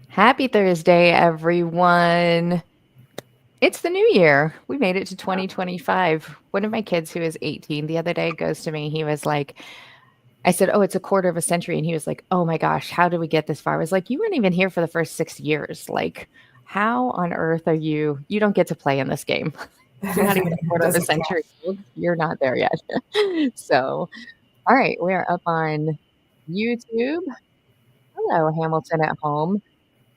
Happy Thursday, everyone. It's the new year. We made it to 2025. One of my kids who is 18 the other day goes to me. He was like, I said, "Oh, it's a quarter of a century." And he was like, "Oh my gosh, how did we get this far?" I was like, "You weren't even here for the first 6 years. Like, how on earth are you? You don't get to play in this game. You're not even a quarter of a Doesn't count. century old. You're not there yet." So, all right, we are up on YouTube. Hello, Hamilton at home.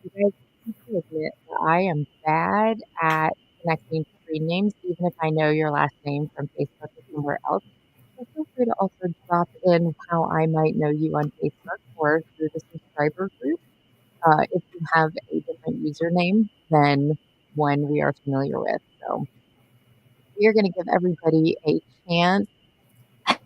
You guys need to admit that I am bad at connecting screen names, even if I know your last name from Facebook or somewhere else. So feel free to also drop in how I might know you on Facebook or through the subscriber group if you have a different username than one we are familiar with. So we are going to give everybody a chance. I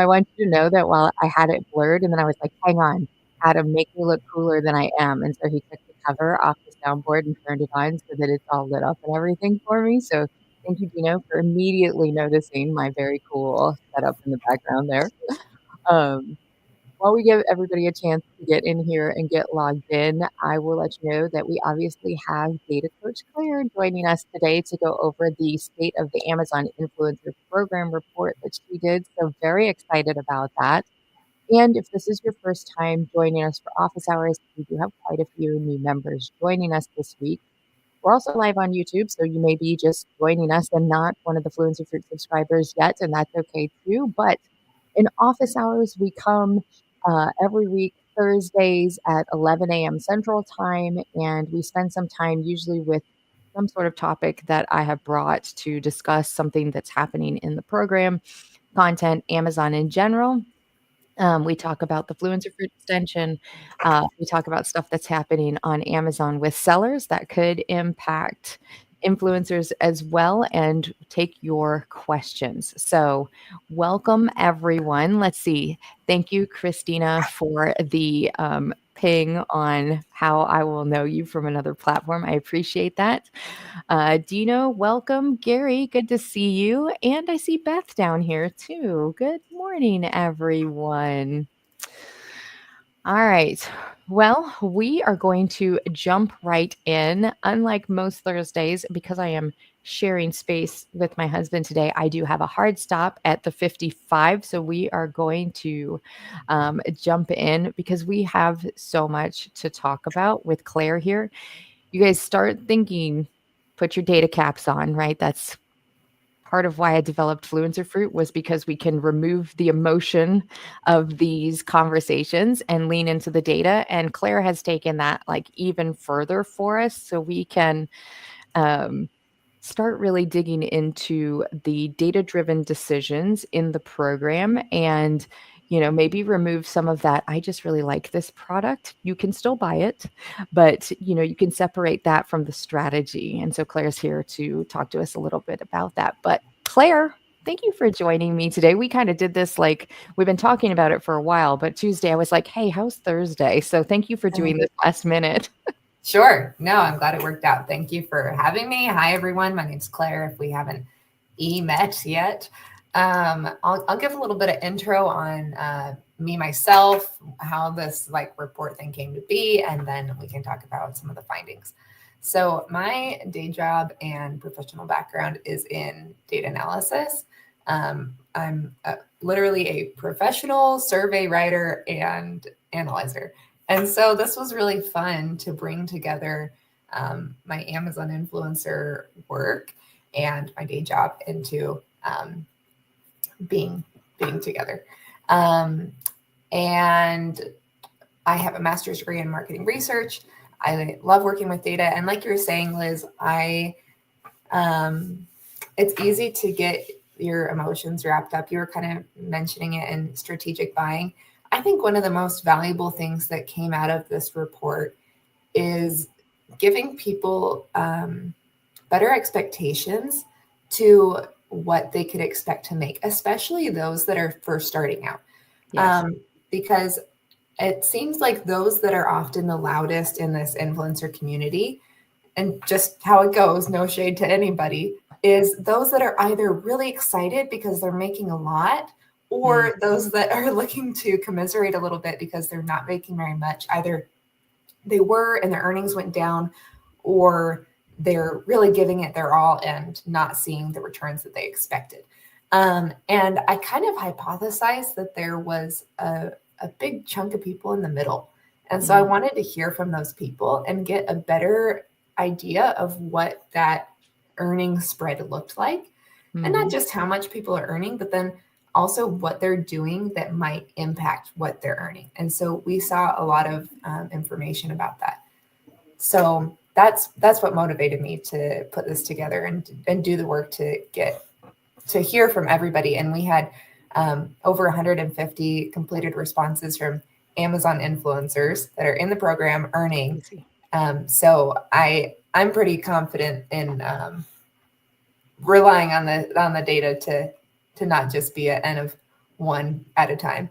want you to know that while I had it blurred and then I was like, hang on, Adam, make me look cooler than I am. And so he took the cover off the soundboard and turned it on so that it's all lit up and everything for me. So thank you, Dino, for immediately noticing my very cool setup in the background there. Um, while we give everybody a chance to get in here and get logged in, I will let you know that we obviously have Data Coach Claire joining us today to go over the State of the Amazon Influencer Program report that she did. So, very excited about that. And if this is your first time joining us for office hours, we do have quite a few new members joining us this week. We're also live on YouTube, so you may be just joining us and not one of the Fluency Fruit subscribers yet, and that's okay too. But in office hours, we come every week, Thursdays at 11 a.m. Central Time, and we spend some time usually with some sort of topic that I have brought to discuss something that's happening in the program, content, Amazon in general. We talk about the Fluencer Fruit extension. We talk about stuff that's happening on Amazon with sellers that could impact influencers as well and take your questions. So, welcome everyone. Let's see. Thank you, Christina, for the ping on how I will know you from another platform. I appreciate that. Dino, welcome. Gary, good to see you. And I see Beth down here too. Good morning, everyone. All right. Well, we are going to jump right in. Unlike most Thursdays, because I am sharing space with my husband today, I do have a hard stop at the 55. So we are going to jump in because we have so much to talk about with Claire here. You guys start thinking, put your data caps on, right? That's part of why I developed Fluencer Fruit was because we can remove the emotion of these conversations and lean into the data. And Claire has taken that like even further for us so we can um, start really digging into the data-driven decisions in the program and maybe remove some of that. I just really like this product. You can still buy it, but you can separate that from the strategy. And so Claire's here to talk to us a little bit about that. But Claire, thank you for joining me today. We kind of did this like we've been talking about it for a while, but Tuesday I was like, hey, how's Thursday? So thank you for doing this last minute. Sure. No, I'm glad it worked out. Thank you for having me. Hi, everyone. My name's Claire. If we haven't met yet, I'll give a little bit of intro on me, myself, how this report thing came to be, and then we can talk about some of the findings. So my day job and professional background is in data analysis. I'm literally a professional survey writer and analyzer. And so this was really fun to bring together my Amazon influencer work and my day job into being together. And I have a master's degree in marketing research. I love working with data. And like you were saying, Liz, it's easy to get your emotions wrapped up. You were kind of mentioning it in strategic buying. I think one of the most valuable things that came out of this report is giving people better expectations to what they could expect to make, especially those that are first starting out. Yes. Because it seems like those that are often the loudest in this influencer community, and just how it goes, no shade to anybody, is those that are either really excited because they're making a lot or those that are looking to commiserate a little bit because they're not making very much. Either they were and their earnings went down, or they're really giving it their all and not seeing the returns that they expected. And I kind of hypothesized that there was a big chunk of people in the middle. And so I wanted to hear from those people and get a better idea of what that earning spread looked like. And not just how much people are earning, but then also what they're doing that might impact what they're earning. And so we saw a lot of information about that. So that's what motivated me to put this together and do the work to get to hear from everybody. And we had over 150 completed responses from Amazon influencers that are in the program earning. So I'm pretty confident in relying on the data to not just be an N of one at a time.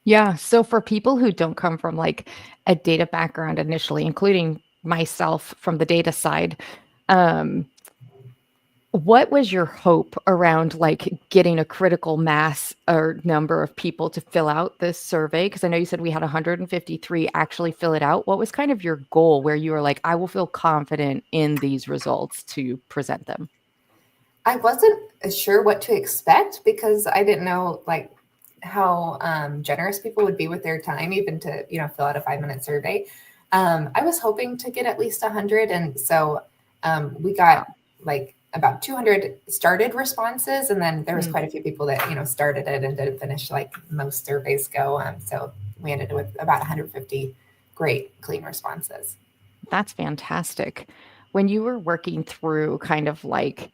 Yeah. So for people who don't come from like a data background initially, including myself from the data side, what was your hope around like getting a critical mass or number of people to fill out this survey? Because I know you said we had 153 actually fill it out. What was kind of your goal where you were like, I will feel confident in these results to present them? I wasn't sure what to expect because I didn't know like how generous people would be with their time, even to, fill out a 5-minute survey. I was hoping to get at least 100. And so we got like about 200 started responses. And then there was quite a few people that, started it and didn't finish like most surveys go. So we ended with about 150 great, clean responses. That's fantastic. When you were working through kind of like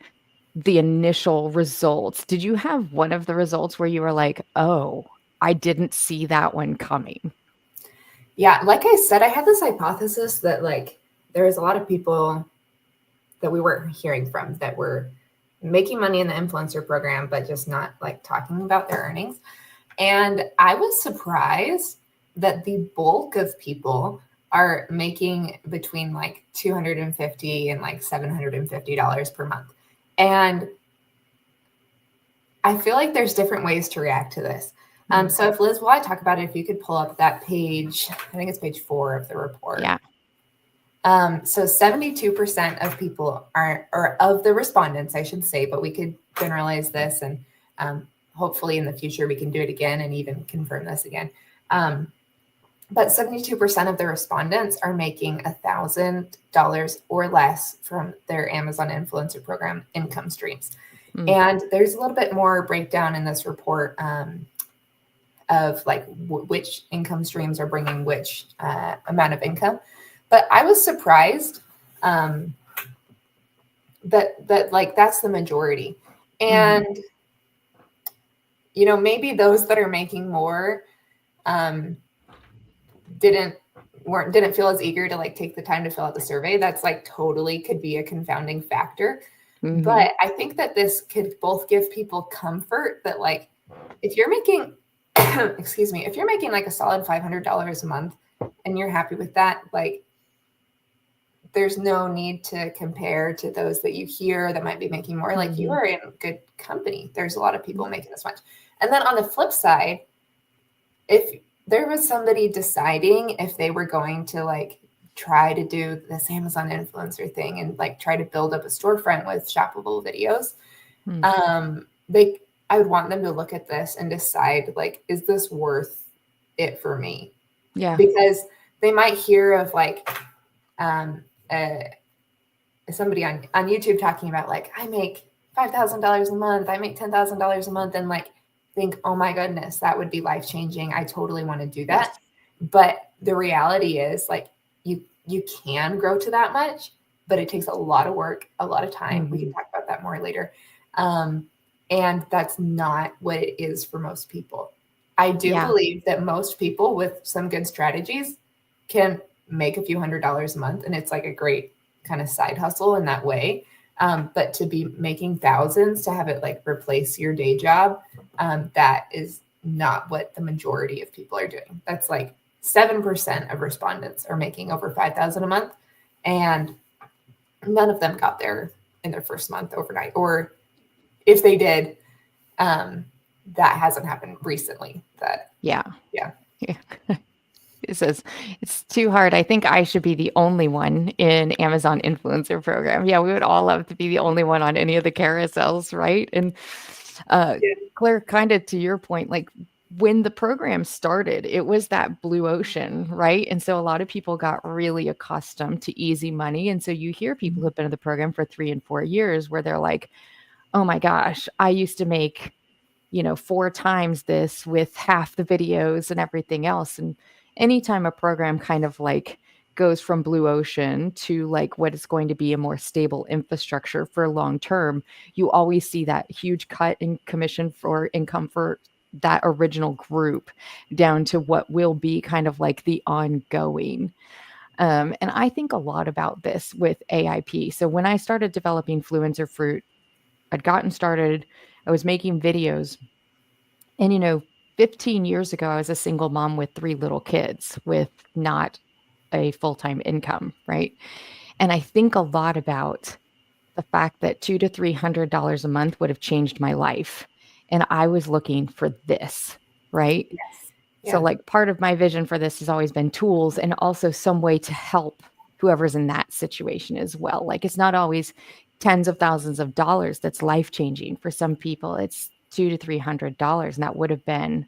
the initial results, did you have one of the results where you were like, oh, I didn't see that one coming? Yeah, like I said, I had this hypothesis that like there was a lot of people that we weren't hearing from that were making money in the influencer program, but just not like talking about their earnings. And I was surprised that the bulk of people are making between like $250 and like $750 per month. And I feel like there's different ways to react to this. So if Liz, while I talk about it, if you could pull up that page, I think it's page 4 of the report. Yeah. So 72% of people or of the respondents, I should say, but we could generalize this and hopefully in the future we can do it again and even confirm this again. But 72% of the respondents are making $1,000 or less from their Amazon influencer program income streams. And there's a little bit more breakdown in this report of like which income streams are bringing which amount of income. But I was surprised that like that's the majority. And maybe those that are making more didn't feel as eager to like take the time to fill out the survey. That's like totally could be a confounding factor. But I think that this could both give people comfort that like if you're making if you're making like a solid $500 a month and you're happy with that, like there's no need to compare to those that you hear that might be making more. Like you are in good company. There's a lot of people making this much. And then on the flip side, if there was somebody deciding if they were going to like try to do this Amazon influencer thing and like try to build up a storefront with shoppable videos, I would want them to look at this and decide like, is this worth it for me? Yeah. Because they might hear of like somebody on YouTube talking about like, I make $5,000 a month, I make $10,000 a month, and like think, oh my goodness, that would be life-changing. I totally want to do that. Yes. But the reality is like you can grow to that much, but it takes a lot of work, a lot of time. We can talk about that more later. And that's not what it is for most people. I do believe that most people with some good strategies can make a few $100s a month, and it's like a great kind of side hustle in that way. But to be making thousands, to have it like replace your day job, that is not what the majority of people are doing. That's like 7% of respondents are making over $5,000 a month, and none of them got there in their first month overnight. Or if they did, that hasn't happened recently. Yeah. Yeah. It says it's too hard. I think I should be the only one in Amazon influencer program. Yeah, we would all love to be the only one on any of the carousels, right? And Claire, kind of to your point, like when the program started, it was that blue ocean, right? And so a lot of people got really accustomed to easy money. And so you hear people who've been in the program for 3 and 4 years where they're like, oh my gosh, I used to make 4 times this with half the videos and everything else. And anytime a program kind of like goes from blue ocean to like what is going to be a more stable infrastructure for long term, you always see that huge cut in commission for income for that original group down to what will be kind of like the ongoing. And I think a lot about this with AIP. So when I started developing Fluencer Fruit, I'd gotten started, I was making videos. And 15 years ago, I was a single mom with 3 little kids with not a full-time income, right? And I think a lot about the fact that $200 to $300 a month would have changed my life. And I was looking for this, right? Yes. So like part of my vision for this has always been tools and also some way to help whoever's in that situation as well. Like it's not always tens of thousands of dollars that's life-changing. For some people, it's $200 to $300, and that would have been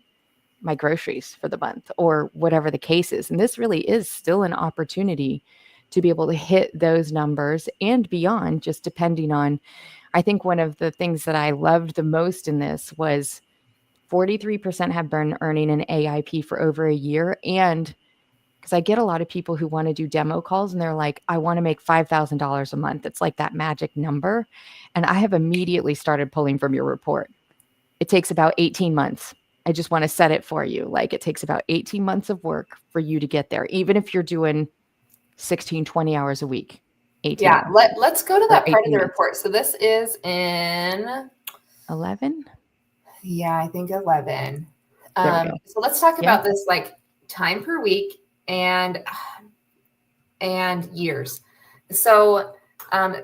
my groceries for the month or whatever the case is. And this really is still an opportunity to be able to hit those numbers and beyond, just depending on, I think one of the things that I loved the most in this was 43% have been earning an AIP for over a year. And because I get a lot of people who want to do demo calls and they're like, I want to make $5,000 a month. It's like that magic number. And I have immediately started pulling from your report. It takes about 18 months. I just want to set it for you. Like it takes about 18 months of work for you to get there, even if you're doing 16, 20 hours a week. 18 Yeah, hours. let's go to that part of the months. report. So this is in 11? Yeah, I think 11. There we go. So let's talk about this like time per week and years. So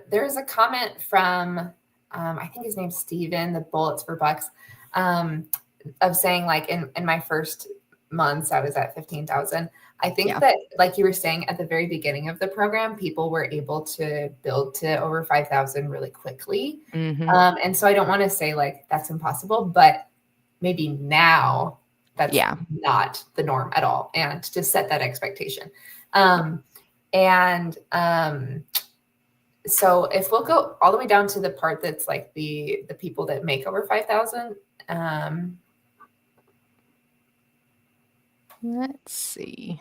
there's a comment from I think his name's Steven, the Bullets for Bucks, of saying like in my first months I was at 15,000. I think that, like you were saying at the very beginning of the program, people were able to build to over 5,000 really quickly. Mm-hmm. And so I don't want to say like that's impossible, but maybe now that's not the norm at all. And to set that expectation. So if we'll go all the way down to the part that's like the people that make over 5,000, let's see.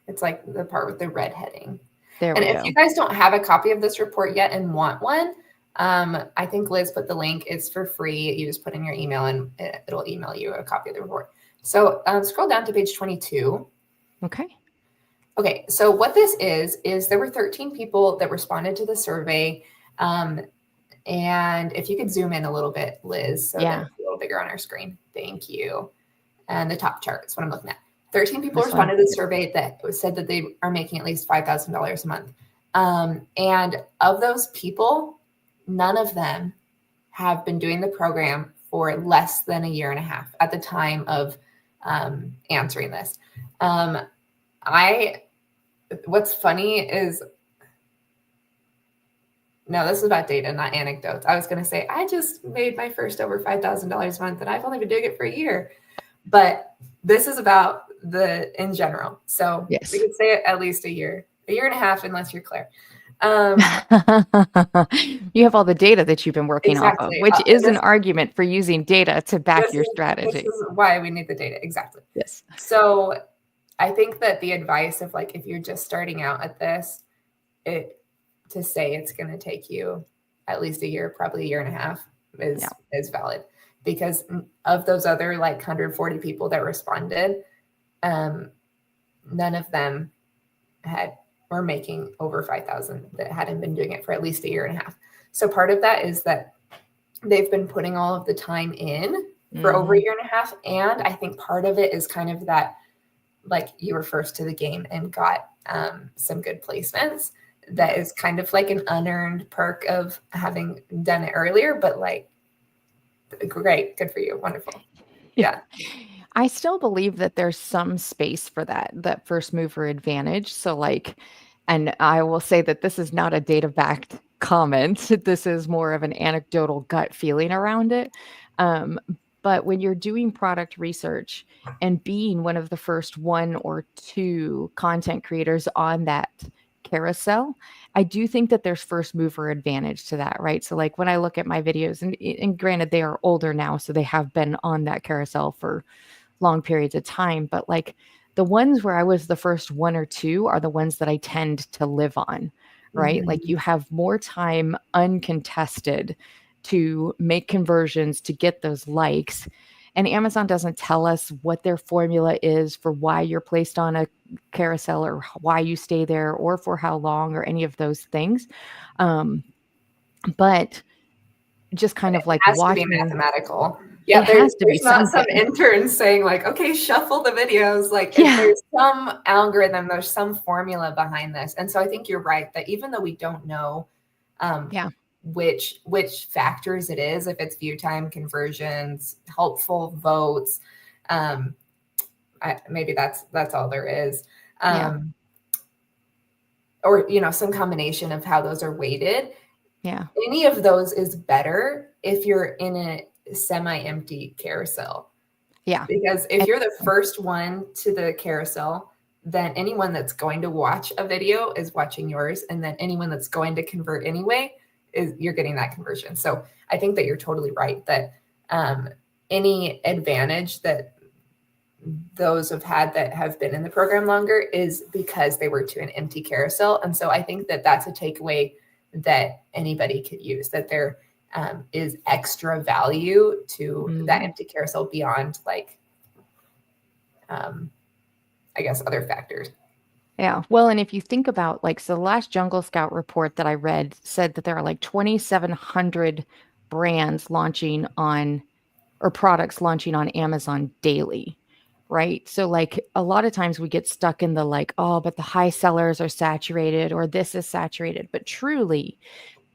It's like the part with the red heading. There and we if go. you guys don't have a copy of this report yet and want one, I think Liz put the link. It's for free. You just put in your email and it'll email you a copy of the report. So scroll down to page 22. Okay. So what this is there were 13 people that responded to the survey. And if you could zoom in a little bit, Liz, so that it's a little bigger on our screen. Thank you. And the top chart is what I'm looking at. 13 people responded to the survey that said that they are making at least $5,000 a month. And of those people, none of them have been doing the program for less than a year and a half at the time of answering this. What's funny is, no, this is about data, not anecdotes. I was going to say, I just made my first over $5,000 a month and I've only been doing it for a year. But this is about in general. So we could say at least a year and a half, unless you're Claire. You have all the data that you've been working off of, which is an argument for using data to back your strategy. This is why we need the data. Exactly. Yes. So I think that the advice of like, if you're just starting out at this, to say it's going to take you at least a year, probably a year and a half is valid, because of those other like 140 people that responded, none of them were making over 5,000 that hadn't been doing it for at least a year and a half. So part of that is that they've been putting all of the time in for over a year and a half. And I think part of it is kind of that, like you were first to the game and got some good placements. That is kind of like an unearned perk of having done it earlier, but like, great. Good for you. Wonderful. Yeah. I still believe that there's some space for that first mover advantage. So like, and I will say that this is not a data backed comment. This is more of an anecdotal gut feeling around it. Um, but when you're doing product research and being one of the first one or two content creators on that carousel, I do think that there's first mover advantage to that, right? So like when I look at my videos, and granted they are older now, so they have been on that carousel for long periods of time, but like the ones where I was the first one or two are the ones that I tend to live on, right? Like you have more time uncontested to make conversions, to get those likes. And Amazon doesn't tell us what their formula is for why you're placed on a carousel or why you stay there or for how long or any of those things. But just kind of like has watching. to be mathematical. Yeah, It has to be there's not some something. intern saying like, okay, shuffle the videos. Like if there's some algorithm, there's some formula behind this. And so I think you're right that even though we don't know which factors it is, if it's view time, conversions, helpful votes, maybe that's all there is. Or, some combination of how those are weighted. Yeah. Any of those is better if you're in a semi-empty carousel. Yeah. Because if you're the first one to the carousel, then anyone that's going to watch a video is watching yours. And then anyone that's going to convert anyway, you're getting that conversion. So I think that you're totally right that any advantage that those have had that have been in the program longer is because they were to an empty carousel. And so I think that that's a takeaway that anybody could use, that there is extra value to that empty carousel beyond like, I guess, other factors. Yeah. Well, and if you think about like, so the last Jungle Scout report that I read said that there are like 2,700 brands launching on, or products launching on Amazon daily. Right. So like a lot of times we get stuck in the like, oh, but the high sellers are saturated or this is saturated. But truly,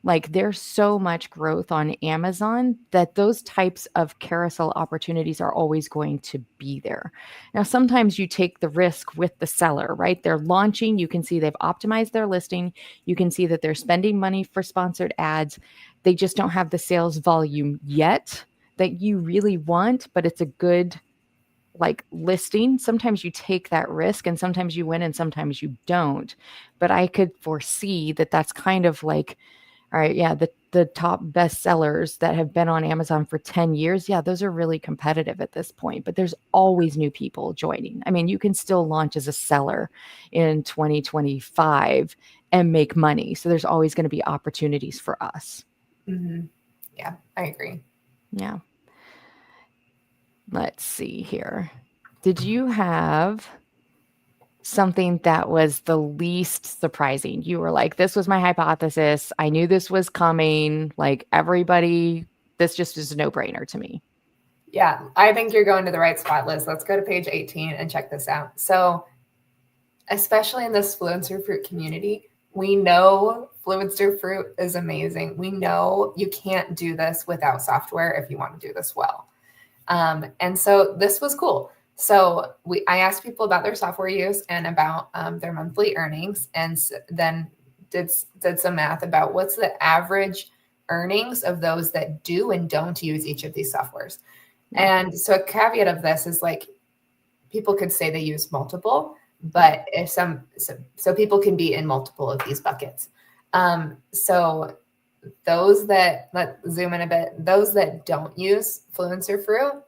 like there's so much growth on Amazon that those types of carousel opportunities are always going to be there. Now, sometimes you take the risk with the seller, right? They're launching. You can see they've optimized their listing. You can see that they're spending money for sponsored ads. They just don't have the sales volume yet that you really want, but it's a good like listing. Sometimes you take that risk and sometimes you win and sometimes you don't. But I could foresee that that's kind of like, all right, yeah, the top best sellers that have been on Amazon for 10 years, yeah, those are really competitive at this point, but there's always new people joining. I mean, you can still launch as a seller in 2025 and make money. So there's always going to be opportunities for us. Mm-hmm. Yeah, I agree. Yeah. Let's see here. Did you have something that was the least surprising? You were like, this was my hypothesis. I knew this was coming. Like everybody, this just is a no-brainer to me. Yeah, I think you're going to the right spot, Liz. Let's go to page 18 and check this out. So especially in this Fluencer Fruit community, we know Fluencer Fruit is amazing. We know you can't do this without software if you want to do this well. And so this was cool. So I asked people about their software use and about their monthly earnings, and then did some math about what's the average earnings of those that do and don't use each of these softwares. And so a caveat of this is like people could say they use multiple, but if so people can be in multiple of these buckets. So those that, let's zoom in a bit, those that don't use Fluencer Fruit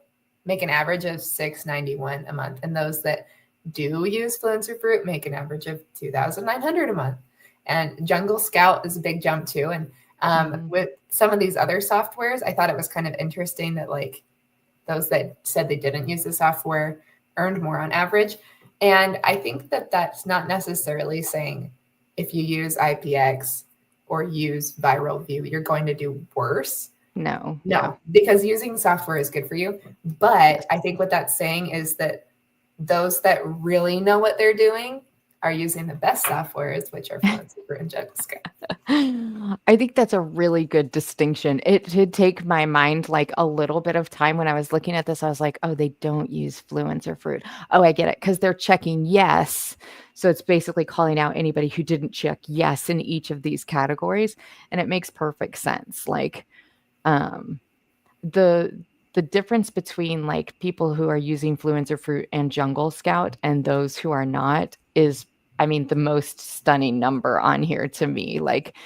make an average of $691 a month. And those that do use Fluencer Fruit make an average of $2,900 a month. And Jungle Scout is a big jump too. And with some of these other softwares, I thought it was kind of interesting that like those that said they didn't use the software earned more on average. And I think that that's not necessarily saying if you use IPX or use Viral View, you're going to do worse. No, because using software is good for you. But I think what that's saying is that those that really know what they're doing are using the best softwares, which are Fluency Fruit and Jungle Scout. I think that's a really good distinction. It did take my mind like a little bit of time when I was looking at this. I was like, oh, they don't use Fluence or Fruit. Oh, I get it. Because they're checking yes. So it's basically calling out anybody who didn't check yes in each of these categories. And it makes perfect sense. Like the difference between like people who are using Fluence or Fruit and Jungle Scout and those who are not is, I mean, the most stunning number on here to me. Like,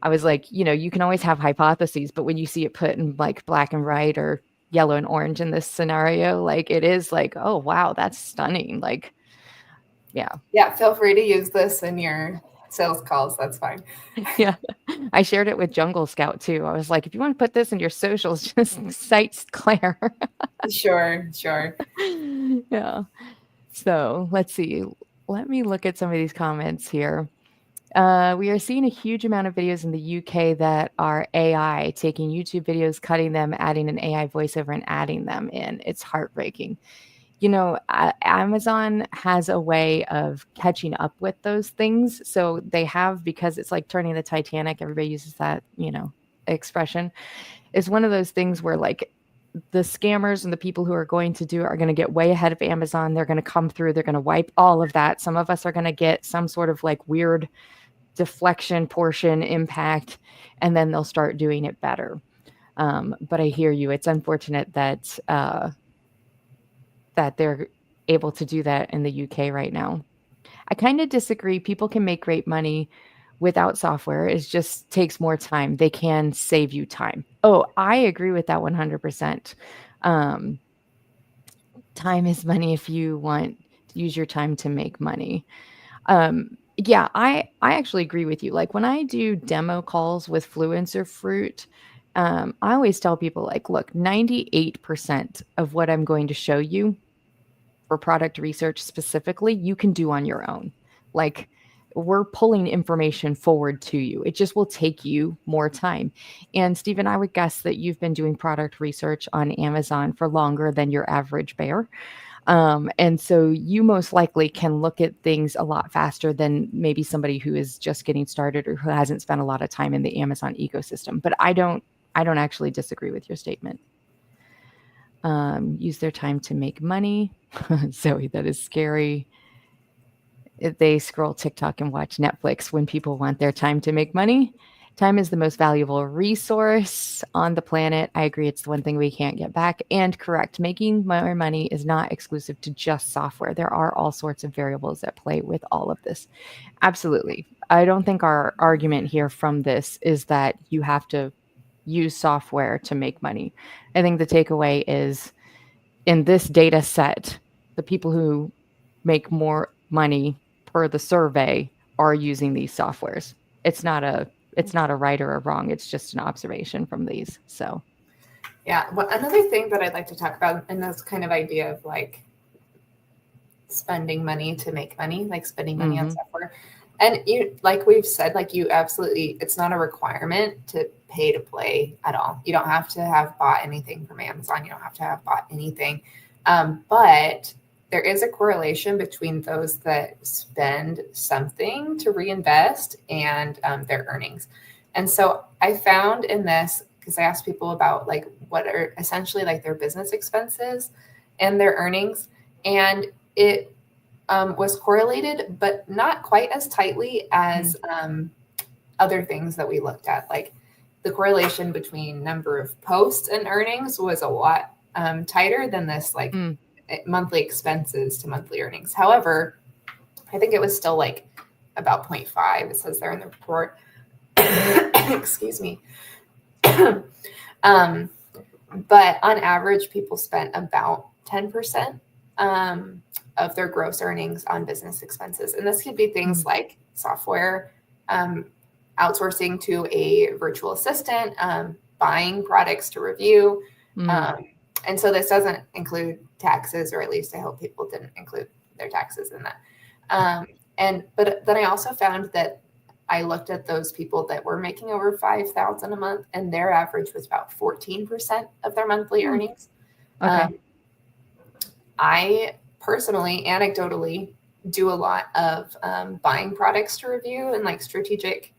I was like, you can always have hypotheses, but when you see it put in like black and white or yellow and orange in this scenario, like it is like, oh, wow, that's stunning. Like, yeah. Yeah, feel free to use this in your sales calls. That's fine. Yeah. I shared it with Jungle Scout too. I was like, if you want to put this in your socials, just cite Claire. Sure. Yeah. So let's see. Let me look at some of these comments here. We are seeing a huge amount of videos in the UK that are AI, taking YouTube videos, cutting them, adding an AI voiceover, and adding them in. It's heartbreaking. Amazon has a way of catching up with those things. So they have, because it's like turning the Titanic, everybody uses that, expression. It's one of those things where like the scammers and the people who are going to do it are going to get way ahead of Amazon. They're going to come through. They're going to wipe all of that. Some of us are going to get some sort of like weird deflection portion impact, and then they'll start doing it better. But I hear you. It's unfortunate that that they're able to do that in the UK right now. I kind of disagree. People can make great money without software. It just takes more time. They can save you time. Oh, I agree with that 100%. Time is money if you want to use your time to make money. Yeah, I actually agree with you. Like when I do demo calls with Fluence or Fruit, I always tell people like, look, 98% of what I'm going to show you for product research specifically, you can do on your own. Like we're pulling information forward to you. It just will take you more time. And Stephen, I would guess that you've been doing product research on Amazon for longer than your average bear. And so you most likely can look at things a lot faster than maybe somebody who is just getting started or who hasn't spent a lot of time in the Amazon ecosystem. But I don't actually disagree with your statement. Use their time to make money. Zoe, that is scary. If they scroll TikTok and watch Netflix when people want their time to make money. Time is the most valuable resource on the planet. I agree. It's the one thing we can't get back. And correct, making more money is not exclusive to just software. There are all sorts of variables that play with all of this. Absolutely. I don't think our argument here from this is that you have to use software to make money. I think the takeaway is in this data set, the people who make more money per the survey are using these softwares. It's not a right or a wrong. It's just an observation from these. So, yeah. Well, another thing that I'd like to talk about, and this kind of idea of like spending money to make money, like spending money on software. And you, like we've said, like you absolutely, it's not a requirement to pay to play at all. You don't have to have bought anything from Amazon. You don't have to have bought anything. But there is a correlation between those that spend something to reinvest and their earnings. And so I found in this, because I asked people about like what are essentially like their business expenses and their earnings, and it was correlated, but not quite as tightly as other things that we looked at. Like the correlation between number of posts and earnings was a lot tighter than this, like monthly expenses to monthly earnings. However, I think it was still like about 0.5. It says there in the report. Excuse me. But on average, people spent about 10% of their gross earnings on business expenses. And this could be things like software, outsourcing to a virtual assistant, buying products to review. And so this doesn't include taxes, or at least I hope people didn't include their taxes in that. But then I also found that I looked at those people that were making over $5,000 a month, and their average was about 14% of their monthly earnings. Okay. I personally, anecdotally, do a lot of buying products to review and like strategic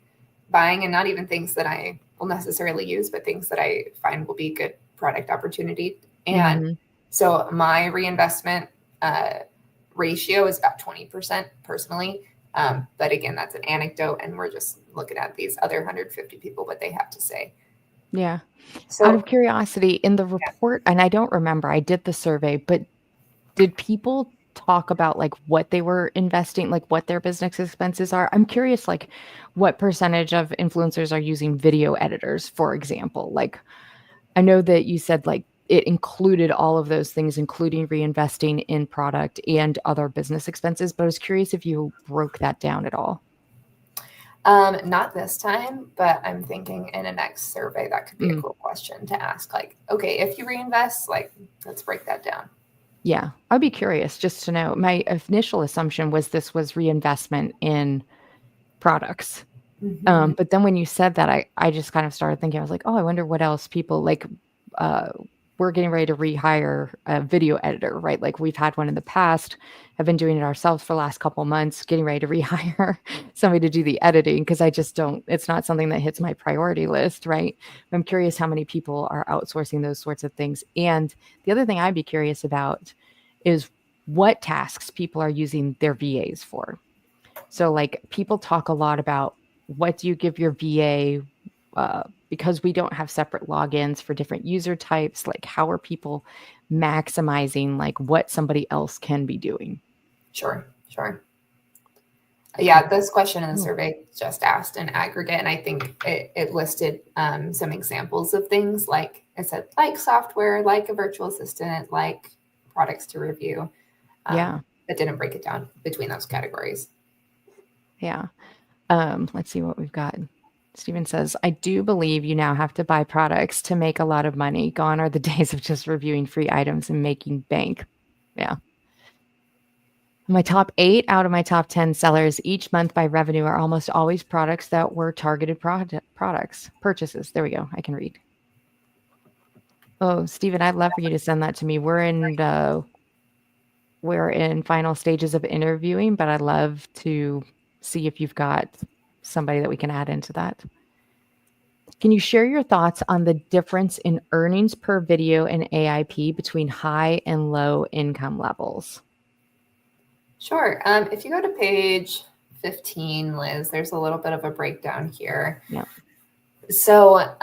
buying, and not even things that I will necessarily use, but things that I find will be good product opportunity. And so my reinvestment ratio is about 20% personally. But again, that's an anecdote, and we're just looking at these other 150 people, what they have to say. Yeah. So Out of curiosity, in the report, and I don't remember, I did the survey, but did people talk about like what they were investing, like what their business expenses are? I'm curious, like what percentage of influencers are using video editors, for example. Like, I know that you said like it included all of those things, including reinvesting in product and other business expenses, but I was curious if you broke that down at all. Not this time, but I'm thinking in a next survey, that could be a cool question to ask. Like, okay, if you reinvest, like, let's break that down. Yeah, I'd be curious just to know. My initial assumption was this was reinvestment in products. But then when you said that, I just kind of started thinking, I was like, oh, I wonder what else people like, we're getting ready to rehire a video editor, right? Like we've had one in the past, have been doing it ourselves for the last couple of months, getting ready to rehire somebody to do the editing because I just don't, it's not something that hits my priority list, right? I'm curious how many people are outsourcing those sorts of things. And the other thing I'd be curious about is what tasks people are using their VAs for. So like people talk a lot about what do you give your VA, because we don't have separate logins for different user types, like how are people maximizing like what somebody else can be doing? Sure. Yeah, this question in the survey just asked an aggregate, and I think it listed some examples of things like I said, like software, like a virtual assistant, like products to review. That didn't break it down between those categories. Yeah. Let's see what we've got. Stephen says, I do believe you now have to buy products to make a lot of money. Gone are the days of just reviewing free items and making bank. Yeah. My top 8 out of my top 10 sellers each month by revenue are almost always products that were targeted purchases. There we go. I can read. Oh, Stephen, I'd love for you to send that to me. We're in final stages of interviewing, but I'd love to see if you've got somebody that we can add into that. Can you share your thoughts on the difference in earnings per video and AIP between high and low income levels? Sure. If you go to page 15, Liz, there's a little bit of a breakdown here. Yeah. So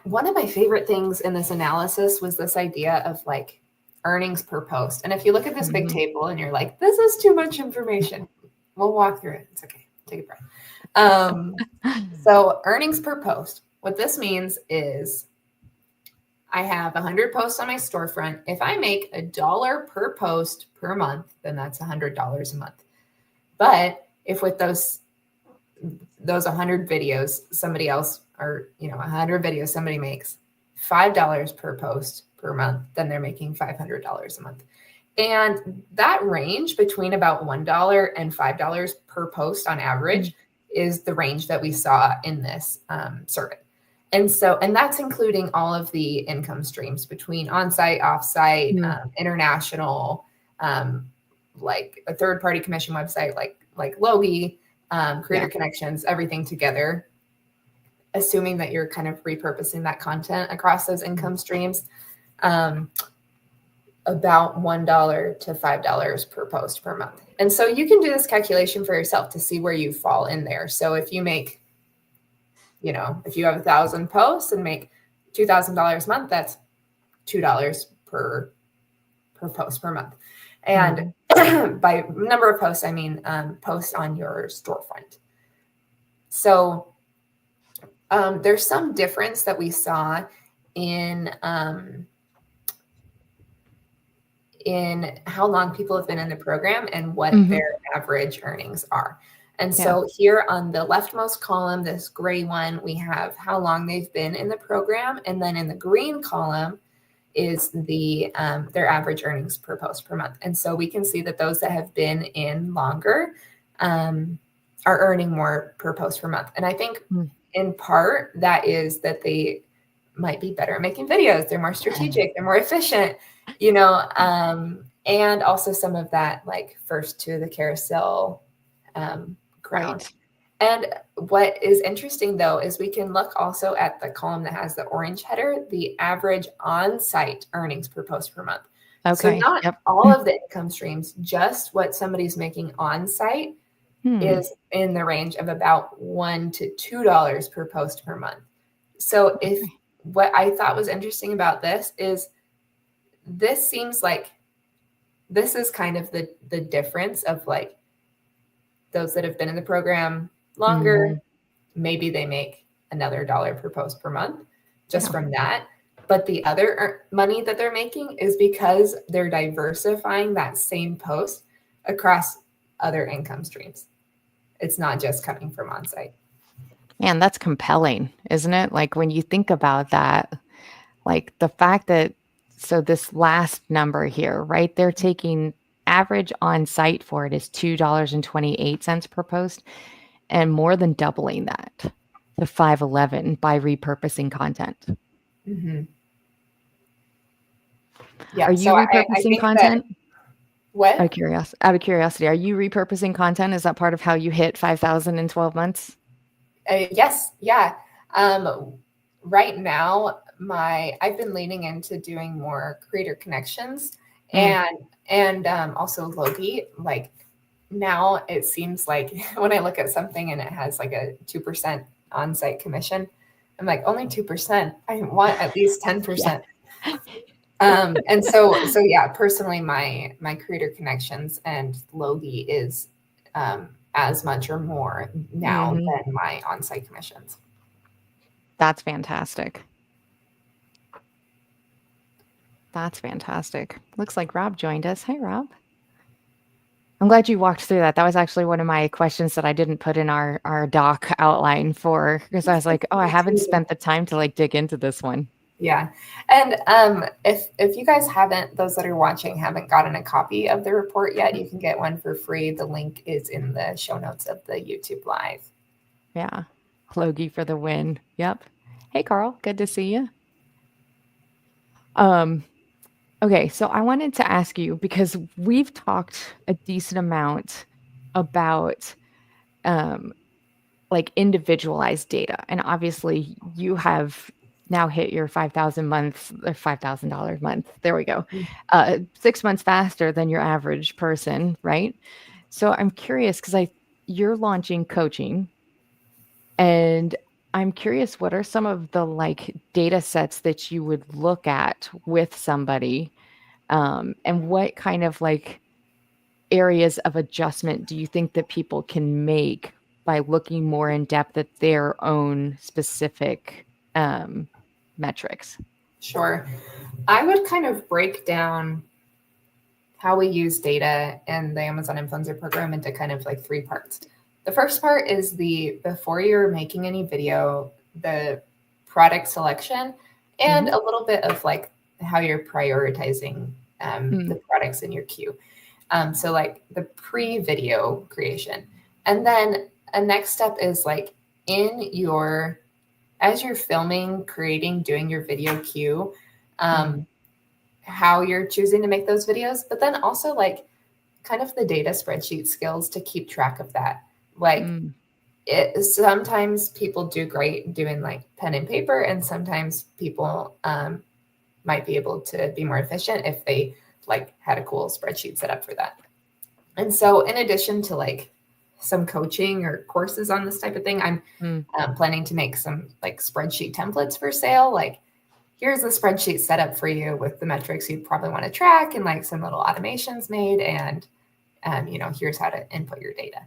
one of my favorite things in this analysis was this idea of like earnings per post. And if you look at this big table and you're like, this is too much information, we'll walk through it. It's okay. Take a breath. So earnings per post, what this means is I have 100 posts on my storefront. If I make $1 per post per month, then that's $100 a month. But if with those 100 videos, somebody else, or 100 videos, somebody makes $5 per post per month, then they're making $500 a month. And that range between about $1 and $5 per post on average is the range that we saw in this survey. And that's including all of the income streams between on-site, off-site, international, like a third-party commission website, like Logi, Creator Connections, everything together, assuming that you're kind of repurposing that content across those income streams, about $1 to $5 per post per month. And so you can do this calculation for yourself to see where you fall in there. So if you make, if you have 1,000 posts and make $2,000 a month, that's $2 per post per month. And by number of posts, I mean posts on your storefront. So there's some difference that we saw in how long people have been in the program and what their average earnings are. And so here on the leftmost column, this gray one, we have how long they've been in the program. And then in the green column is the their average earnings per post per month. And so we can see that those that have been in longer are earning more per post per month. And I think in part that is that they might be better at making videos. They're more strategic. They're more efficient. and also some of that like first to the carousel ground. Right. And what is interesting though is we can look also at the column that has the orange header, the average on-site earnings per post per month. So Okay. not Yep. all of the income streams, just what somebody's making on-site is in the range of about $1 to $2 per post per month. So if what I thought was interesting about this is this seems like this is kind of the difference of like those that have been in the program longer, maybe they make another dollar per post per month just from that. But the other money that they're making is because they're diversifying that same post across other income streams. It's not just coming from on-site. Man, that's compelling, isn't it? Like when you think about that, like the fact that, so this last number here, right? They're taking average on site for it is $2.28 per post, and more than doubling that to $5.11 by repurposing content. Mm-hmm. Yeah. Are you repurposing content? What? Out of curiosity, are you repurposing content? Is that part of how you hit 5,000 in 12 months? Yes. Yeah. Right now, I've been leaning into doing more creator connections and also Logi. Like now it seems like when I look at something and it has like a 2% on-site commission, I'm like, only 2%. I want at least 10%. And so yeah, personally, my creator connections and Logi is as much or more now than my on-site commissions. That's fantastic. That's fantastic. Looks like Rob joined us. Hey, Rob. I'm glad you walked through that. That was actually one of my questions that I didn't put in our doc outline for, because I was like, oh, I haven't spent the time to like dig into this one. Yeah. And if you guys haven't, those that are watching haven't gotten a copy of the report yet, you can get one for free. The link is in the show notes of the YouTube live. Yeah. Logi for the win. Yep. Hey, Carl. Good to see you. Okay, so I wanted to ask you, because we've talked a decent amount about like individualized data, and obviously you have now hit your 5,000 months, or $5,000 month. There we go. 6 months faster than your average person, right? So I'm curious because you're launching coaching, and I'm curious, what are some of the like data sets that you would look at with somebody, and what kind of like areas of adjustment do you think that people can make by looking more in depth at their own specific metrics? Sure. I would kind of break down how we use data in the Amazon Influencer Program into kind of like 3 parts. The first part is before you're making any video, the product selection, and a little bit of like how you're prioritizing the products in your queue. So like the pre-video creation. And then a next step is like as you're filming, creating, doing your video queue, how you're choosing to make those videos, but then also like kind of the data spreadsheet skills to keep track of that. Like sometimes people do great doing like pen and paper, and sometimes people might be able to be more efficient if they like had a cool spreadsheet set up for that. And so in addition to like some coaching or courses on this type of thing, I'm planning to make some like spreadsheet templates for sale. Like here's a spreadsheet set up for you with the metrics you'd probably want to track and like some little automations made, and here's how to input your data.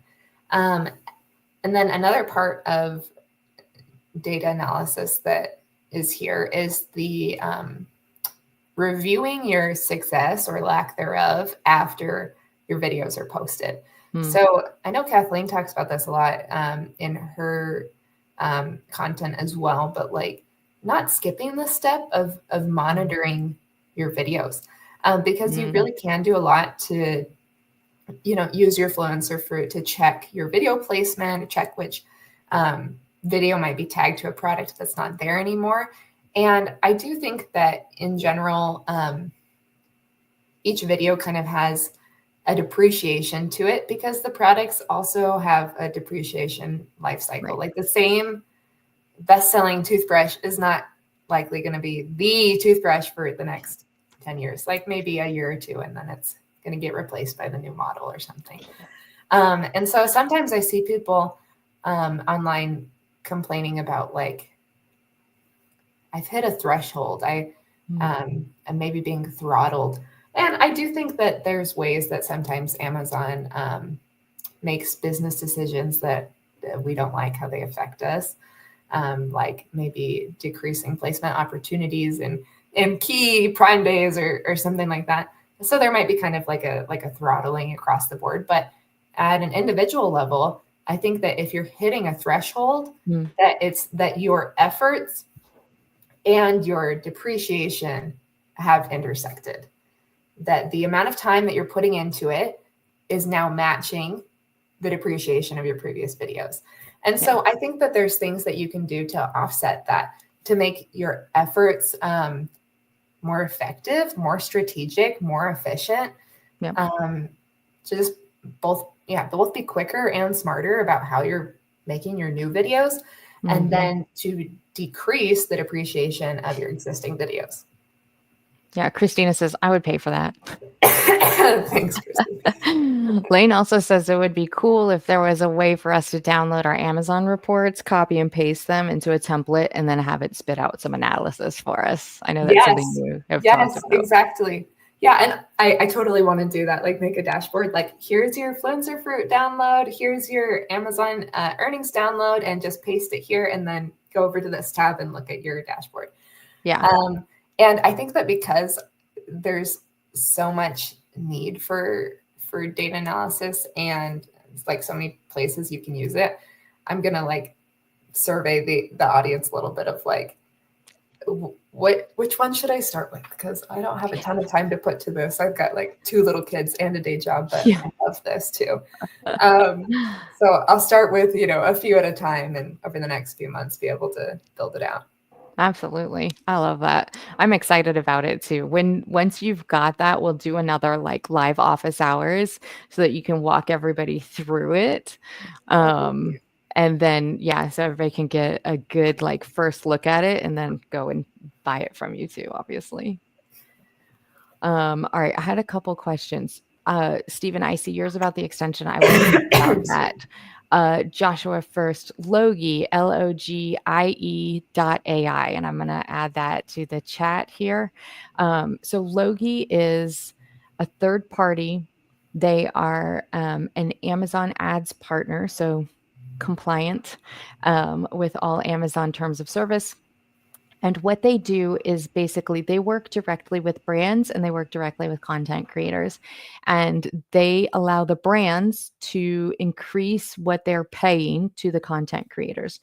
And then another part of data analysis that is here is the reviewing your success or lack thereof after your videos are posted. So I know Kathleen talks about this a lot in her content as well, but like not skipping the step of monitoring your videos, because you really can do a lot to use your Fluencer to check your video placement, check which video might be tagged to a product that's not there anymore. And I do think that in general, each video kind of has a depreciation to it because the products also have a depreciation life cycle. Right. Like the same best-selling toothbrush is not likely going to be the toothbrush for the next 10 years, like maybe a year or two, and then it's going to get replaced by the new model or something. And so sometimes I see people online complaining about like, I've hit a threshold. I'm maybe being throttled. And I do think that there's ways that sometimes Amazon makes business decisions that we don't like how they affect us. Like maybe decreasing placement opportunities in key Prime days or something like that. So there might be kind of like a throttling across the board. But at an individual level, I think that if you're hitting a threshold, that your efforts and your depreciation have intersected. That the amount of time that you're putting into it is now matching the depreciation of your previous videos. And so I think that there's things that you can do to offset that, to make your efforts more effective, more strategic, more efficient. To just both be quicker and smarter about how you're making your new videos, and then to decrease the depreciation of your existing videos. Yeah, Christina says, I would pay for that. Thanks, Christina. Lane also says it would be cool if there was a way for us to download our Amazon reports, copy and paste them into a template, and then have it spit out some analysis for us. I know that's something you have talked about. Exactly. Yeah, and I totally want to do that, like make a dashboard, like here's your Fluencer Fruit download, here's your Amazon earnings download, and just paste it here and then go over to this tab and look at your dashboard. Yeah. And I think that because there's so much need for data analysis and it's like so many places you can use it, I'm going to like survey the audience a little bit of like, which one should I start with? Because I don't have a ton of time to put to this. I've got like 2 little kids and a day job, but I love this too. So I'll start with, a few at a time, and over the next few months be able to build it out. Absolutely. I love that. I'm excited about it too. Once you've got that, we'll do another like live office hours so that you can walk everybody through it. And then, so everybody can get a good like first look at it and then go and buy it from you too, obviously. All right. I had a couple questions. Stephen, I see yours about the extension. I want to about that. Joshua first, Logie, LOGIE.ai, and I'm going to add that to the chat here. So Logie is a third party. They are an Amazon ads partner, so compliant with all Amazon terms of service. And what they do is basically they work directly with brands and they work directly with content creators. And they allow the brands to increase what they're paying to the content creators.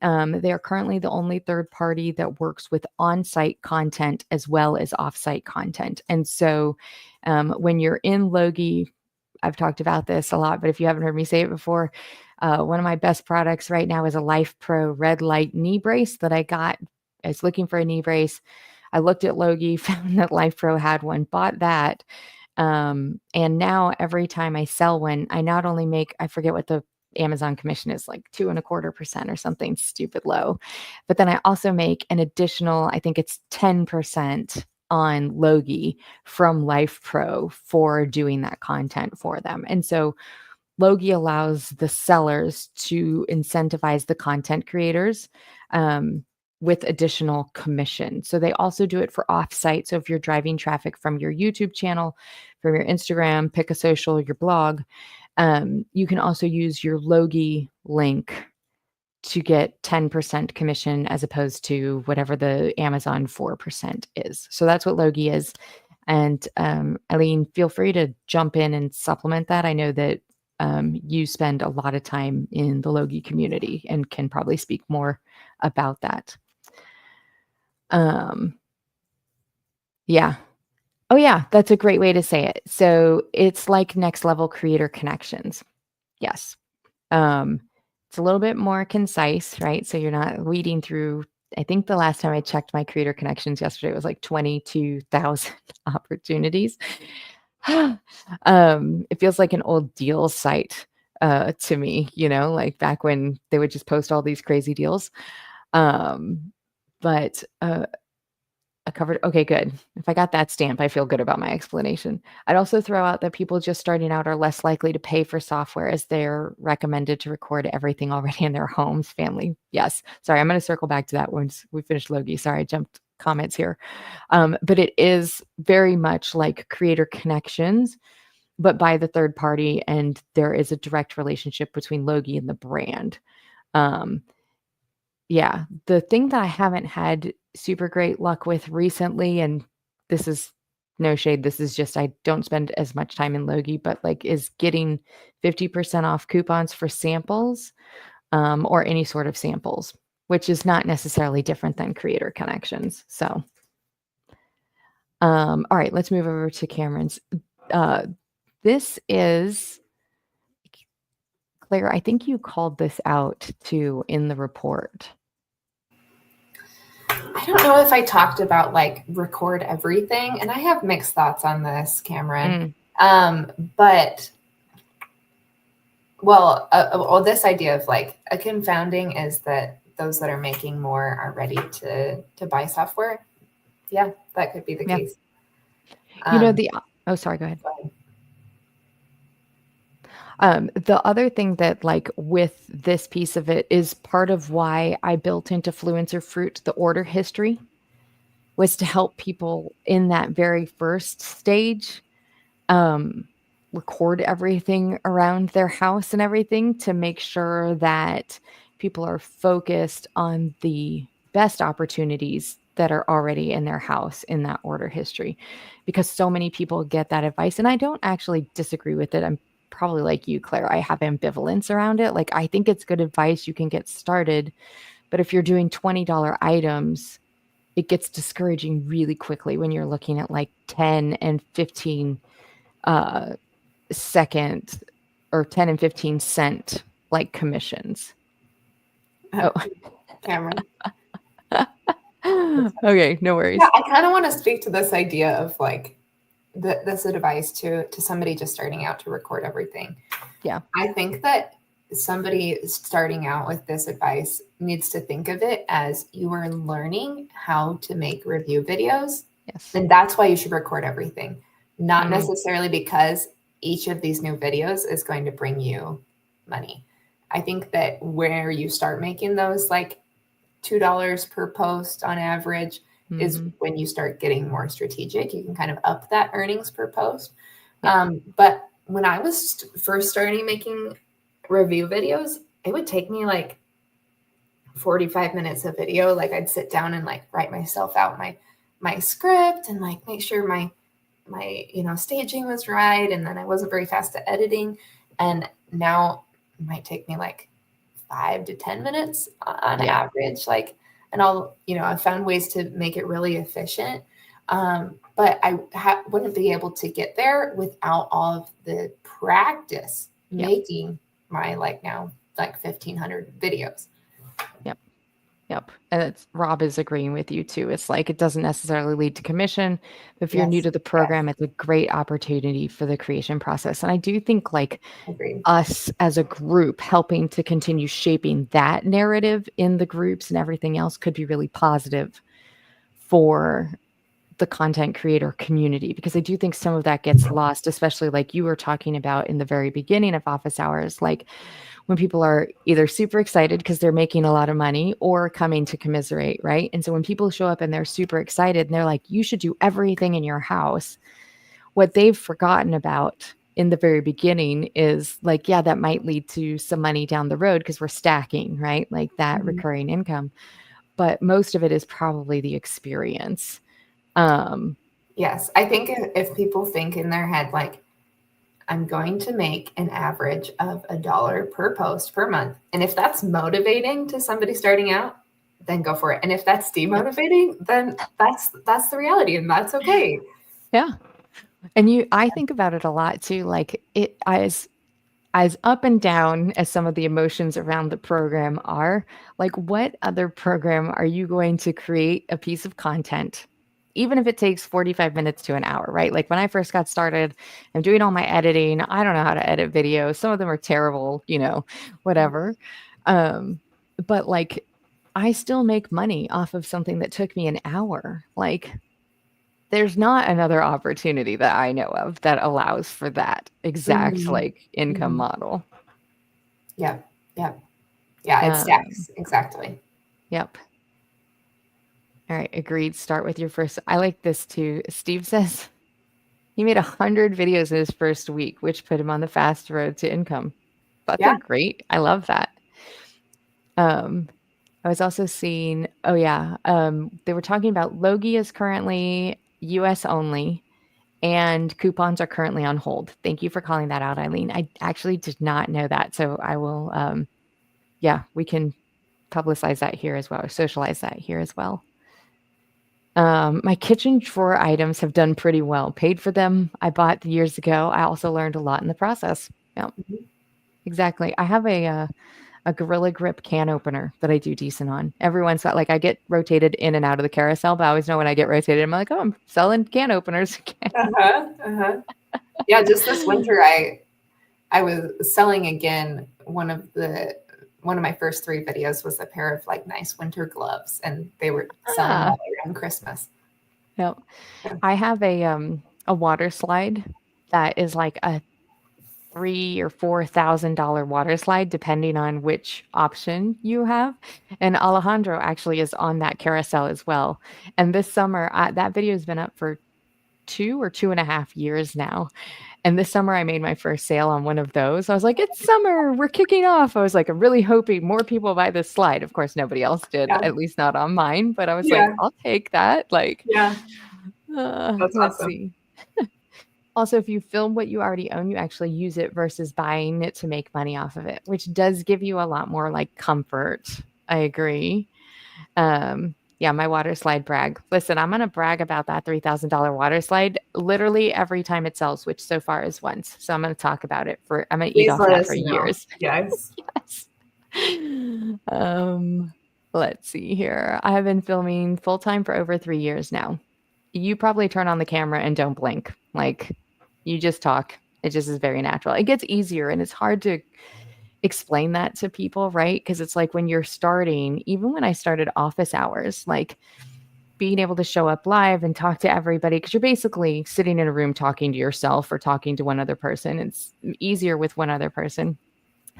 They are currently the only third party that works with on-site content as well as off-site content. And so when you're in Logie, I've talked about this a lot, but if you haven't heard me say it before, one of my best products right now is a Life Pro red light knee brace that I got. I was looking for a knee brace. I looked at Logie, found that Life Pro had one, bought that. And now every time I sell one, I not only make, I forget what the Amazon commission is, like 2.25% or something stupid low, but then I also make an additional, I think it's 10% on Logie from Life Pro for doing that content for them. And so Logie allows the sellers to incentivize the content creators with additional commission. So they also do it for offsite. So if you're driving traffic from your YouTube channel, from your Instagram, pick a social, your blog, you can also use your Logie link to get 10% commission as opposed to whatever the Amazon 4% is. So that's what Logie is. And Eileen, feel free to jump in and supplement that. I know that you spend a lot of time in the Logie community and can probably speak more about that. Yeah. Oh yeah, that's a great way to say it. So it's like next level creator connections. Yes. It's a little bit more concise, right? So you're not weeding through I think the last time I checked my creator connections yesterday, it was like 22,000 opportunities. It feels like an old deal site to me, like back when they would just post all these crazy deals. But I covered. Okay, good. If I got that stamp, I feel good about my explanation. I'd also throw out that people just starting out are less likely to pay for software as they're recommended to record everything already in their homes, family. Yes. Sorry, I'm going to circle back to that once we finish Logi. Sorry, I jumped comments here. But it is very much like creator connections, but by the third party, and there is a direct relationship between Logi and the brand. Yeah, the thing that I haven't had super great luck with recently, and this is no shade, this is just I don't spend as much time in Logi, but like is getting 50% off coupons for samples, or any sort of samples, which is not necessarily different than creator connections. So, all right, let's move over to Cameron's. This is Claire. I think you called this out too in the report. I don't know if I talked about like record everything, and I have mixed thoughts on this, Cameron. But this idea of like a confounding is that those that are making more are ready to buy software. Yeah, that could be the case. Sorry, go ahead. The other thing that like with this piece of it is part of why I built into Fluencer Fruit the order history was to help people in that very first stage record everything around their house and everything to make sure that people are focused on the best opportunities that are already in their house in that order history, because so many people get that advice. And I don't actually disagree with it. I'm probably like you, Claire. I have ambivalence around it. Like, I think it's good advice. You can get started. But if you're doing $20 items, it gets discouraging really quickly when you're looking at like 10 and 15 second or 10 and 15 cent like commissions. Oh, Cameron. Okay, no worries. Yeah, I kind of want to speak to this idea of like this advice to somebody just starting out to record everything. Yeah. I think that somebody starting out with this advice needs to think of it as you are learning how to make review videos. Yes. And that's why you should record everything. Not necessarily because each of these new videos is going to bring you money. I think that where you start making those like $2 per post on average is when you start getting more strategic. You can kind of up that earnings per post. Yeah. But when I was first starting making review videos, it would take me like 45 minutes of video. Like I'd sit down and like write myself out my script and like make sure my staging was right. And then I wasn't very fast at editing. And now it might take me like 5 to 10 minutes on average. Like, and I've found ways to make it really efficient. But I wouldn't be able to get there without all of the practice making my now 1,500 videos. Yep. And Rob is agreeing with you too. It's like, it doesn't necessarily lead to commission. But if you're new to the program, it's a great opportunity for the creation process. And I do think like us as a group helping to continue shaping that narrative in the groups and everything else could be really positive for the content creator community, because I do think some of that gets lost, especially like you were talking about in the very beginning of office hours, like when people are either super excited because they're making a lot of money or coming to commiserate, right? And so when people show up and they're super excited and they're like, you should do everything in your house, what they've forgotten about in the very beginning is like, yeah, that might lead to some money down the road because we're stacking, right? Like that recurring income. But most of it is probably the experience. Yes, I think if people think in their head, like, I'm going to make an average of $1 per post per month. And if that's motivating to somebody starting out, then go for it. And if that's demotivating, then that's the reality, and that's okay. Yeah. And I think about it a lot too. Like as up and down as some of the emotions around the program are, like what other program are you going to create a piece of content, even if it takes 45 minutes to an hour, right? Like when I first got started, I'm doing all my editing. I don't know how to edit videos. Some of them are terrible, whatever. But like I still make money off of something that took me an hour. Like there's not another opportunity that I know of that allows for that exact like income model. Yep. Yep. Yeah, it stacks. Exactly. Yep. All right, agreed. Start with your first. I like this too. Steve says he made 100 videos in his first week, which put him on the fast road to income. That's great. I love that. I was also seeing, they were talking about Logi is currently US only and coupons are currently on hold. Thank you for calling that out, Eileen. I actually did not know that. So I will, we can publicize that here as well, or socialize that here as well. My kitchen drawer items have done pretty well. Paid for them. I bought years ago. I also learned a lot in the process. Yeah, exactly. I have a Gorilla Grip can opener that I do decent on. Every once in a while, like I get rotated in and out of the carousel, but I always know when I get rotated, I'm like, oh, I'm selling can openers again. Yeah, just this winter, I was selling again. One of my first 3 videos was a pair of like nice winter gloves, and they were selling all around Christmas. Yep. I have a water slide that is like a $3,000 or $4,000 water slide, depending on which option you have. And Alejandro actually is on that carousel as well. And this summer, that video has been up for 2 or 2.5 years now. And this summer I made my first sale on one of those. I was like, it's summer, we're kicking off. I was like, I'm really hoping more people buy this slide. Of course, nobody else did, at least not on mine. But I was like, I'll take that. Like, that's let's awesome. see. Also, if you film what you already own, you actually use it versus buying it to make money off of it, which does give you a lot more like comfort. I agree. My water slide brag. Listen, I'm going to brag about that $3,000 water slide literally every time it sells, which so far is once. So I'm going to talk about it I'm going to eat off that for years. Yes. Let's see here. I have been filming full-time for over 3 years now. You probably turn on the camera and don't blink. Like you just talk. It just is very natural. It gets easier and it's hard to explain that to people, right? Because it's like when you're starting, even when I started office hours, like being able to show up live and talk to everybody, because you're basically sitting in a room talking to yourself or talking to one other person. It's easier with one other person.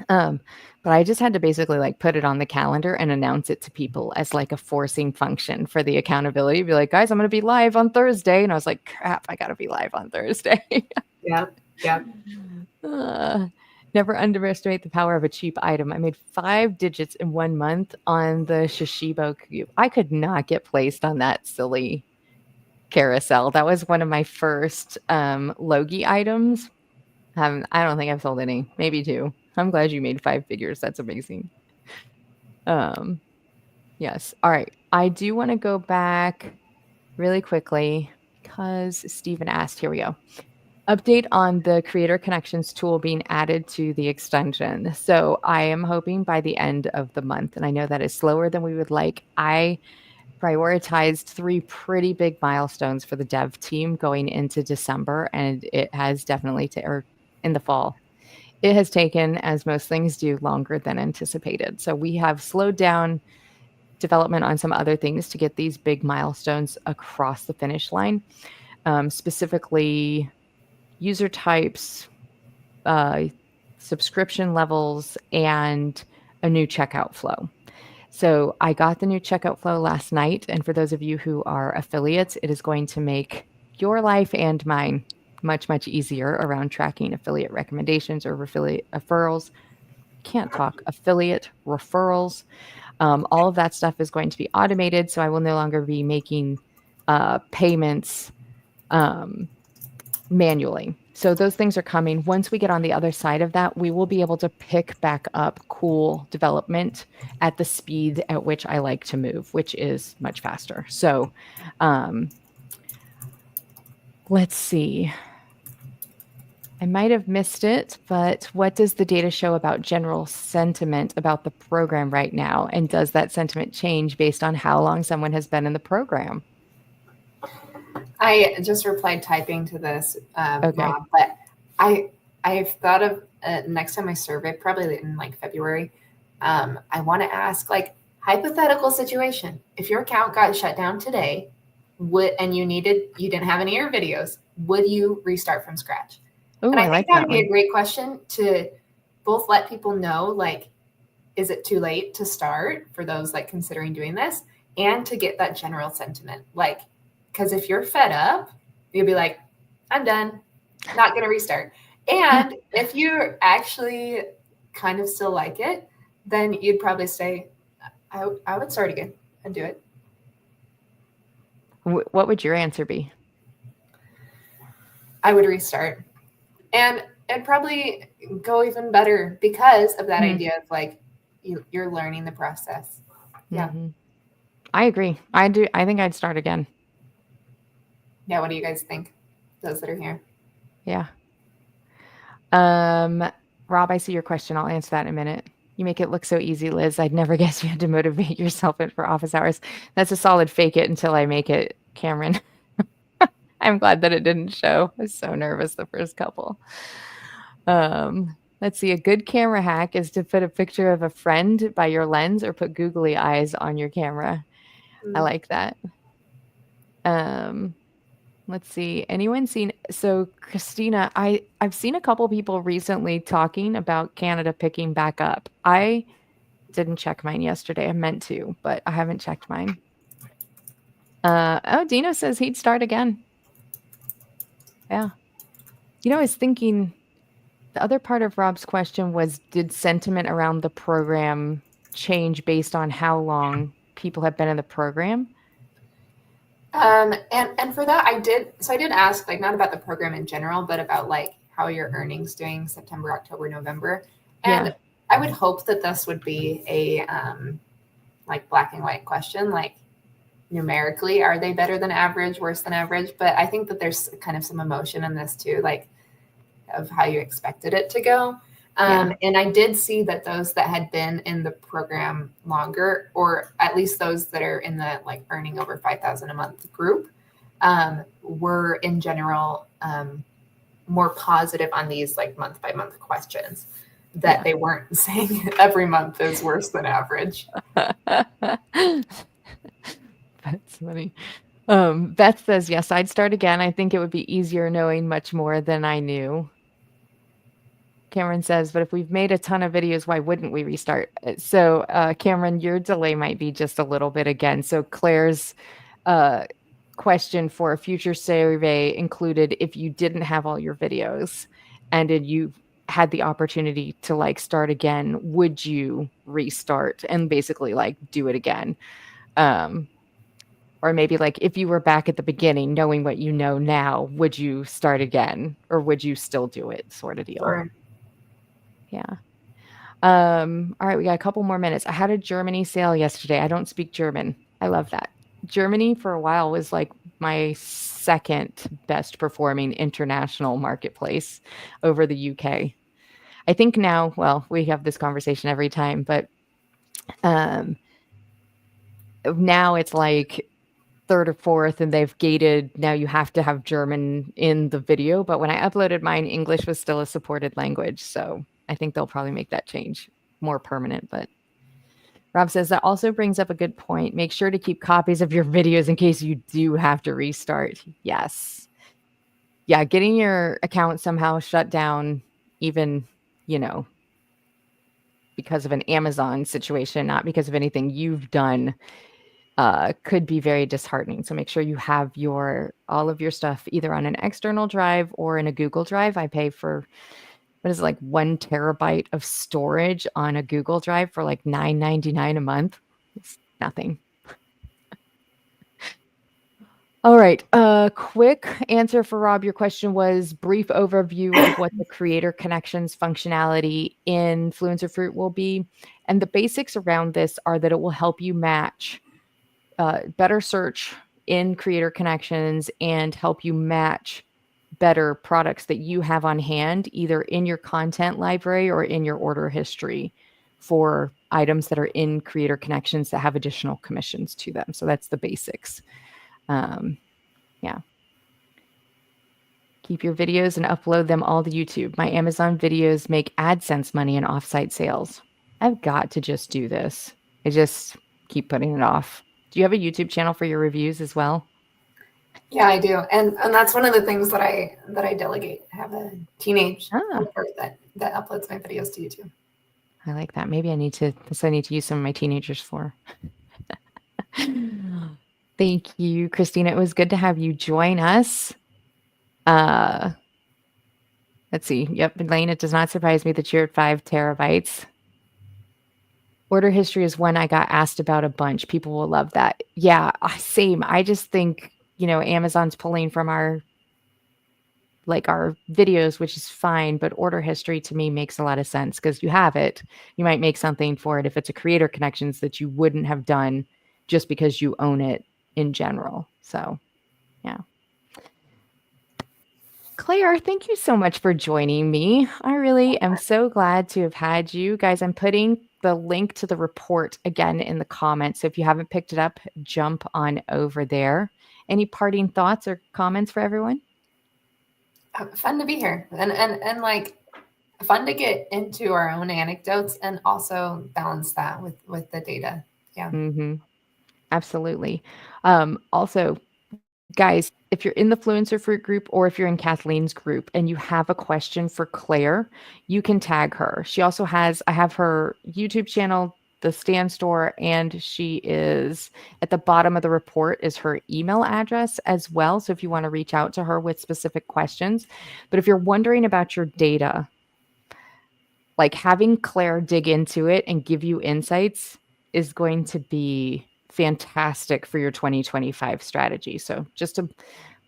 But I just had to basically like put it on the calendar and announce it to people as like a forcing function for the accountability. Be like, guys, I'm going to be live on Thursday. And I was like, crap, I got to be live on Thursday. Yeah. Never underestimate the power of a cheap item. I made 5 digits in 1 month on the Shishibo Cube. I could not get placed on that silly carousel. That was one of my first Logi items. I don't think I've sold any, maybe 2. I'm glad you made 5 figures. That's amazing. Yes. All right. I do want to go back really quickly because Stephen asked. Here we go. Update on the Creator Connections tool being added to the extension. So I am hoping by the end of the month, and I know that is slower than we would like. I prioritized 3 pretty big milestones for the dev team going into December, and it has definitely, or in the fall, it has taken, as most things do, longer than anticipated. So we have slowed down development on some other things to get these big milestones across the finish line, specifically user types, subscription levels, and a new checkout flow. So I got the new checkout flow last night. And for those of you who are affiliates, it is going to make your life and mine much, much easier around tracking affiliate recommendations or affiliate referrals. Can't talk. Affiliate referrals. All of that stuff is going to be automated. So I will no longer be making payments manually. So those things are coming. Once we get on the other side of that, we will be able to pick back up cool development at the speed at which I like to move, which is much faster. So let's see. I might have missed it, but what does the data show about general sentiment about the program right now? And does that sentiment change based on how long someone has been in the program? I just replied typing to this, Okay. Rob, but I've thought of next time I survey, probably in like February, I want to ask like hypothetical situation. If your account got shut down today, and you didn't have any of your videos, would you restart from scratch? Oh, And I I like think that that would be one. a great question to both let people know, like, is it too late to start for those like considering doing this, and to get that general sentiment, like, because if you're fed up, you'll be like, I'm done, not going to restart. And if you actually kind of still like it, then you'd probably say, I would start again and do it. What would your answer be? I would restart and probably go even better because of that idea of like you're learning the process. Yeah. Mm-hmm. I agree. I do. I think I'd start again. Yeah. What do you guys think? Those that are here. Yeah. Rob, I see your question. I'll answer that in a minute. You make it look so easy, Liz. I'd never guess you had to motivate yourself in for office hours. That's a solid fake it until I make it, Cameron. I'm glad that it didn't show. I was so nervous the first couple. Let's see. A good camera hack is to put a picture of a friend by your lens or put googly eyes on your camera. I like that. Let's see. Anyone seen? So Christina, I've seen a couple people recently talking about Canada picking back up. I didn't check mine yesterday. I meant to, but I haven't checked mine. Oh, Dino says he'd start again. Yeah. I was thinking the other part of Rob's question was, did sentiment around the program change based on how long people have been in the program? And for that, I did ask, like, not about the program in general, but about like how are your earnings doing September, October, November. And Yeah. I would hope that this would be a like black and white question, like numerically, are they better than average, worse than average? But I think that there's kind of some emotion in this too, like of how you expected it to go. And I did see that those that had been in the program longer, or at least those that are in the like earning over 5,000 a month group, were in general more positive on these like month by month questions. That they weren't saying every month is worse than average. That's funny. Beth says, yes, I'd start again. I think it would be easier knowing much more than I knew. Cameron says, but if we've made a ton of videos, why wouldn't we restart? So, Cameron, your delay might be just a little bit again. So Claire's question for a future survey included, if you didn't have all your videos and you had the opportunity to like start again, would you restart and basically like do it again? Or maybe like if you were back at the beginning, knowing what you know now, would you start again or would you still do it, sort of deal? Sure. Yeah. All right, we got a couple more minutes. I had a Germany sale yesterday. I don't speak German. I love that. Germany for a while was like my second best performing international marketplace over the UK. I think now, well, we have this conversation every time, but now it's like third or fourth, and they've gated. Now you have to have German in the video. But when I uploaded mine, English was still a supported language. So I think they'll probably make that change more permanent. But Rob says that also brings up a good point. Make sure to keep copies of your videos in case you do have to restart. Yes. Yeah, getting your account somehow shut down, even, because of an Amazon situation, not because of anything you've done, could be very disheartening. So make sure you have all of your stuff either on an external drive or in a Google Drive. I pay for, what is it, like 1 terabyte of storage on a Google Drive for like $9.99 a month. It's nothing. All right. Quick answer for Rob. Your question was brief overview of what the creator connections functionality in Fluencer Fruit will be. And the basics around this are that it will help you match better search in creator connections and help you match better products that you have on hand, either in your content library or in your order history for items that are in Creator Connections that have additional commissions to them. So that's the basics. Yeah. Keep your videos and upload them all to YouTube. My Amazon videos make AdSense money in offsite sales. I've got to just do this. I just keep putting it off. Do you have a YouTube channel for your reviews as well? Yeah, I do. And that's one of the things that I delegate. I have a teenage helper that uploads my videos to YouTube. I like that. Maybe I need to use some of my teenagers for. Thank you, Christina. It was good to have you join us. Let's see. Yep, Elaine, it does not surprise me that you're at 5 terabytes. Order history is one I got asked about a bunch. People will love that. Yeah, same. I just think, Amazon's pulling from our videos, which is fine, but order history to me makes a lot of sense because you have it. You might make something for it if it's a Creator Connections that you wouldn't have done just because you own it in general. So, yeah. Claire, thank you so much for joining me. I really am so glad to have had you. Guys, I'm putting the link to the report again in the comments. So if you haven't picked it up, jump on over there. Any parting thoughts or comments for everyone? Fun to be here and like fun to get into our own anecdotes and also balance that with the data. Yeah. Mm-hmm. Absolutely. Also, guys, if you're in the Fluencer Fruit group or if you're in Kathleen's group and you have a question for Claire, you can tag her. She also I have her YouTube channel, the Stand Store, and she is at the bottom of the report is her email address as well. So if you want to reach out to her with specific questions, but if you're wondering about your data, like having Claire dig into it and give you insights is going to be fantastic for your 2025 strategy. So just a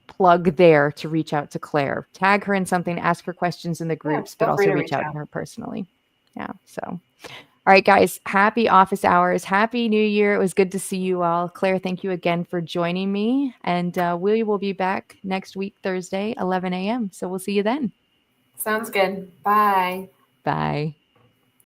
plug there to reach out to Claire, tag her in something, ask her questions in the groups, but also reach out to her personally. Yeah. So, all right, guys, happy office hours. Happy New Year. It was good to see you all. Claire, thank you again for joining me. And we will be back next week, Thursday, 11 a.m. So we'll see you then. Sounds good. Bye. Bye.